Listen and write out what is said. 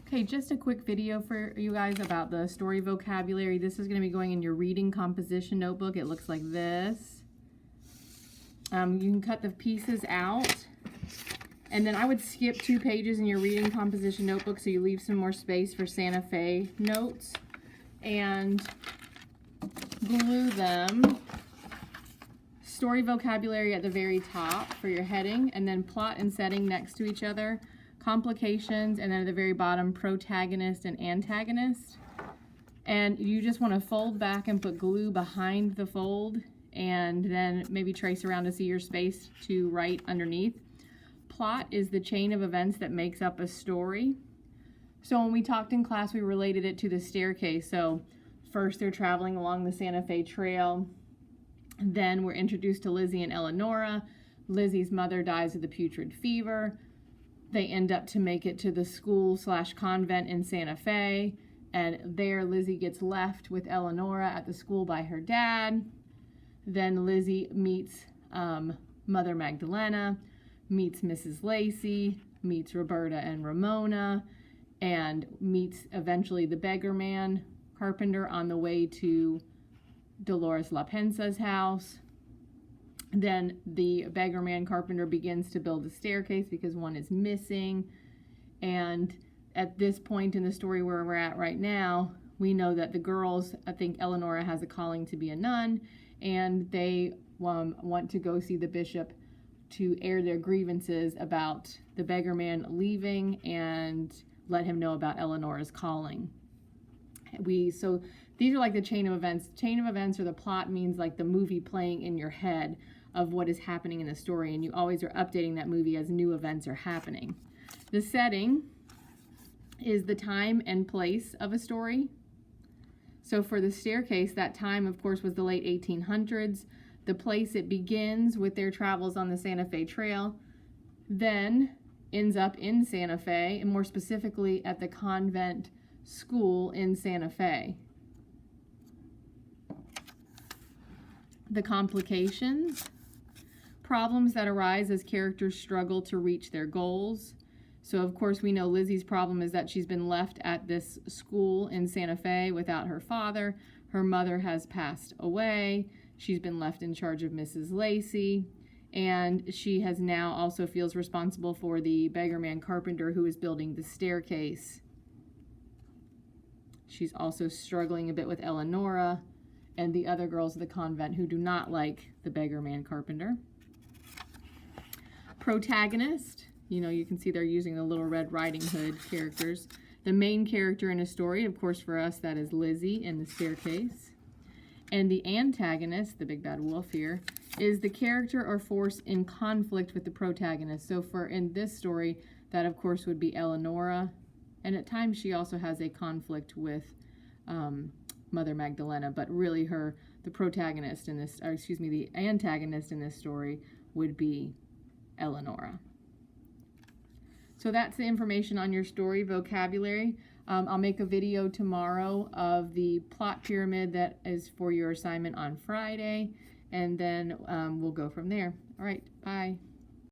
Okay, just a quick video for you guys about the story vocabulary. This is going to be going in your reading composition notebook. It looks like this. You can cut the pieces out. And then I would skip 2 pages in your reading composition notebook so you leave some more space for Santa Fe notes. And glue them. Story vocabulary at the very top for your heading, and then plot and setting next to each other. Complications, and then at the very bottom, protagonist and antagonist. And you just want to fold back and put glue behind the fold, and then maybe trace around to see your space to write underneath. Plot is the chain of events that makes up a story. So when we talked in class, we related it to the staircase. So first they're traveling along the Santa Fe Trail. Then we're introduced to Lizzie and Eleonora. Lizzie's mother dies of the putrid fever. They end up to make it to the school/convent in Santa Fe, and there Lizzie gets left with Eleonora at the school by her dad. Then Lizzie meets Mother Magdalena, meets Mrs. Lacey, meets Roberta and Ramona, and meets eventually the beggar man carpenter on the way to Dolores La Pensa's house. Then the beggar man carpenter begins to build a staircase because one is missing. And at this point in the story where we're at right now, we know that the girls, I think Eleonora has a calling to be a nun, and they want to go see the bishop to air their grievances about the beggar man leaving and let him know about Eleonora's calling. So these are like the chain of events. Chain of events, or the plot, means like the movie playing in your head of what is happening in the story, and you always are updating that movie as new events are happening. The setting is the time and place of a story. So for the staircase, that time, of course, was the late 1800s. The place, it begins with their travels on the Santa Fe Trail, then ends up in Santa Fe, and more specifically at the convent school in Santa Fe. The complications, problems that arise as characters struggle to reach their goals. So of course we know Lizzie's problem is that she's been left at this school in Santa Fe without her father. Her mother has passed away. She's been left in charge of Mrs. Lacey, and she has now also feels responsible for the beggar man carpenter who is building the staircase. She's also struggling a bit with Eleonora and the other girls of the convent who do not like the beggar man carpenter. Protagonist, you can see they're using the Little Red Riding Hood characters. The main character in a story, of course for us, that is Lizzie in the staircase. And the antagonist, the big bad wolf here, is the character or force in conflict with the protagonist. So in this story, that of course would be Eleonora. And at times she also has a conflict with Mother Magdalena, but really the protagonist in this, the antagonist in this story would be Eleonora. So that's the information on your story vocabulary. I'll make a video tomorrow of the plot pyramid that is for your assignment on Friday, and then we'll go from there. All right, bye.